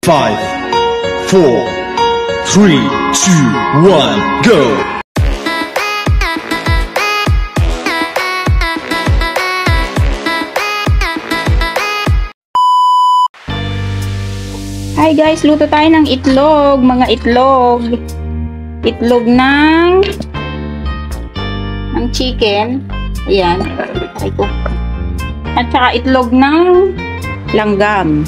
5, 4, 3, 2, 1, go! Hi guys, luto tayo ng itlog, mga itlog. Itlog ng chicken. Ayan. Ay ko. At saka itlog ng langgam.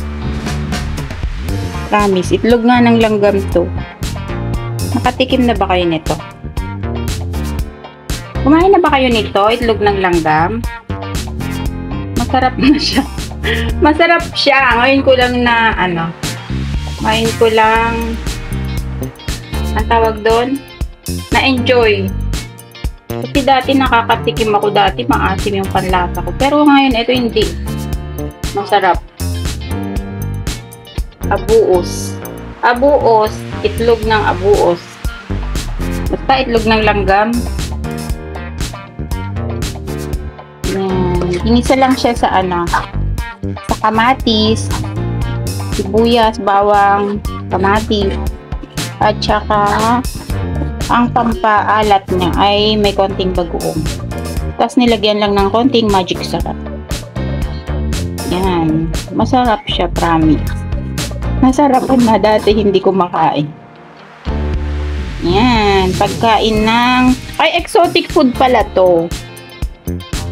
Promise, itlog nga ng langgam to. Nakatikim na ba kayo nito? Kumain na ba kayo nito? Itlog ng langgam? Masarap na siya. Masarap siya. Ngayon ko lang na ngayon ko lang ang tawag doon, na-enjoy. Kasi dati nakakatikim ako dati, maasim yung panlasa ko. Pero ngayon, ito hindi. Masarap. Abuos. Abuos. Itlog ng abuos. Basta itlog ng langgam. Ginisa lang siya sa sa kamatis, sibuyas, bawang, kamatis, at saka ang pampaalat niya ay may konting bagoong. Tapos nilagyan lang ng konting magic sarap. Yan. Masarap siya, promise. Nasarapan na dati hindi ko makain. Yan. Pagkain ng exotic food pala to.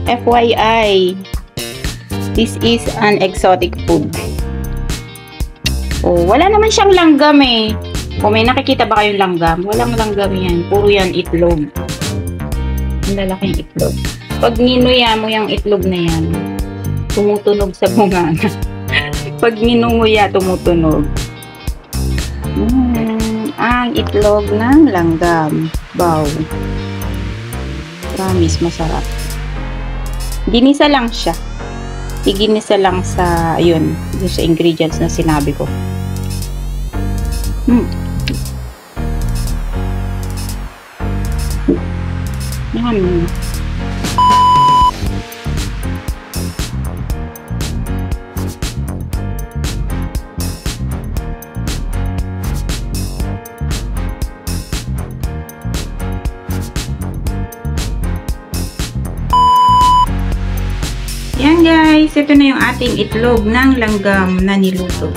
FYI. This is an exotic food. Oh, wala naman siyang langgam eh. Kung may nakikita ba kayong langgam? Walang langgam yan. Puro yan itlog. Ang lalaking itlog. Pag ninuya mo yung itlog na yan, tumutunog sa bunganga. Pag ninunguya, tumutunog. Ang itlog ng langgam. Wow. Promise, masarap. Ginisa lang siya. Iginisa lang sa, ayun, sa ingredients na sinabi ko. Yan. Yan guys, ito na yung ating itlog ng langgam na niluto.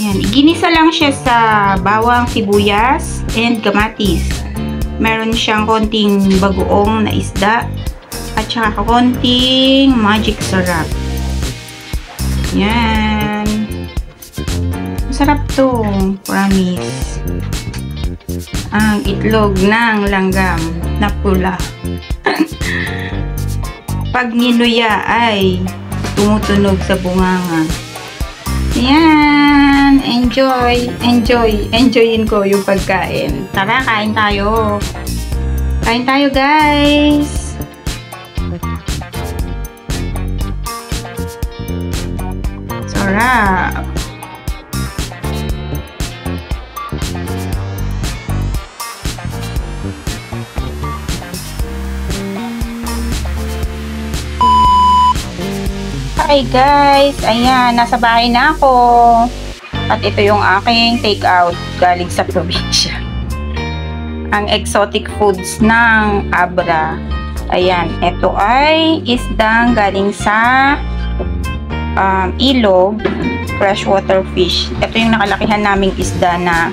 Yan, ginisa lang siya sa bawang, sibuyas, and kamatis. Meron siyang konting bagoong na isda at saka konting magic sarap. Yan. Masarap to, promise. Ang itlog ng langgam na pula. Pag ninuya ay tumutunog sa bunganga. Yan. Enjoy. Enjoy. Enjoyin ko yung pagkain. Tara, kain tayo. Kain tayo, guys. Sarap. Hi guys, ayan, nasa bahay na ako. At ito yung aking take out galing sa probinsya. Ang exotic foods ng Abra. Ayan, ito ay isdang galing sa ilog, freshwater fish. Ito yung nakalakihan naming isda na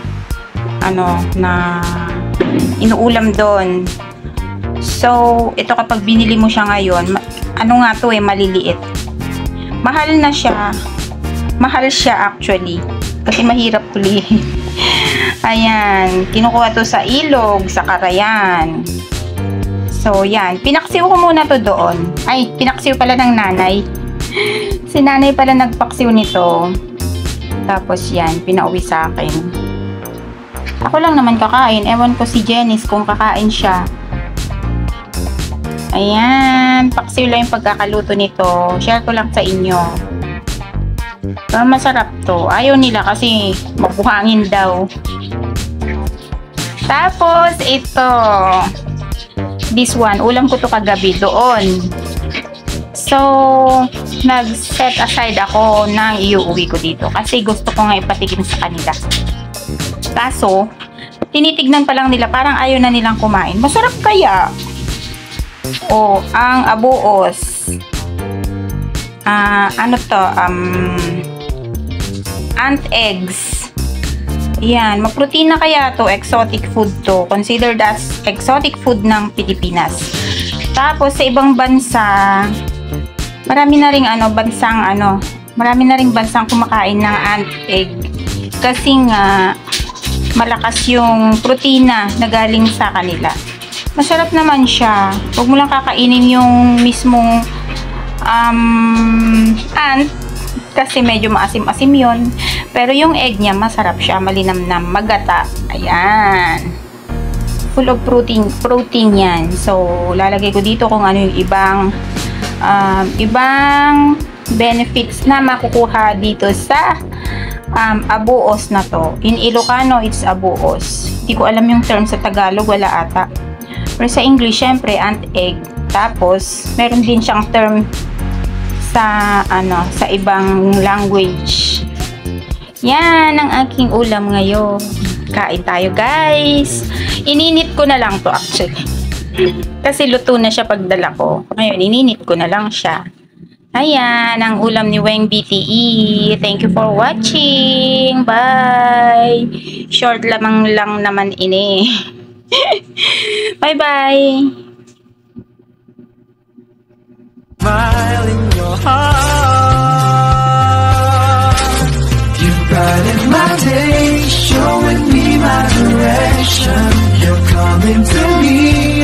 na inuulam doon. So, ito kapag binili mo siya ngayon, maliliit. Mahal na siya. Mahal siya actually. Kasi mahirap tulihin. Ayan. Kinukuha to sa ilog, sa Carayan. So, yan. Pinaksiw ko muna to doon. Ay, pinaksiw pala ng nanay. Si nanay pala nagpaksiw nito. Tapos yan, pinauwi sa akin. Ako lang naman kakain. Ewan ko si Janice kung kakain siya. Ayan, paksiw lang yung pagkakaluto nito. Share ko lang sa inyo. Pero masarap to. Ayaw nila kasi mabuhangin daw. Tapos, ito. This one, ulam ko to kagabi doon. So, nag-set aside ako ng iuwi ko dito kasi gusto ko nga ipatikim sa kanila. Kaso, tinitignan pa lang nila, parang ayaw na nilang kumain. Masarap kaya? O, ang abuos. Ano to? Ant eggs. Yan, maprotein na kaya to, exotic food to. Considered as exotic food ng Pilipinas. Tapos sa ibang bansa, marami na ring marami na ring bansang kumakain ng ant egg. Kasi nga malakas yung protina na galing sa kanila. Masarap naman siya. Huwag mo lang kakainin yung mismong ant kasi medyo maasim-asim yun. Pero yung egg niya, masarap siya, malinamnam, magata. Ayan. Full of protein yan. So, lalagay ko dito kung ano yung ibang benefits na makukuha dito sa abuos na to. In Ilocano, it's abuos. Hindi ko alam yung term sa Tagalog, wala ata. Pero sa English, syempre, ant egg. Tapos, meron din siyang term sa ibang language. Yan ang aking ulam ngayon. Kain tayo, guys. Ininit ko na lang to actually. Kasi luto na siya pagdala ko. Ngayon, ininit ko na lang siya. Ayan, ang ulam ni Weng BTE. Thank you for watching. Bye. Short lamang lang naman ini. Bye-bye. Smile in your heart. You brighten my day, showing me my direction. You're coming to me.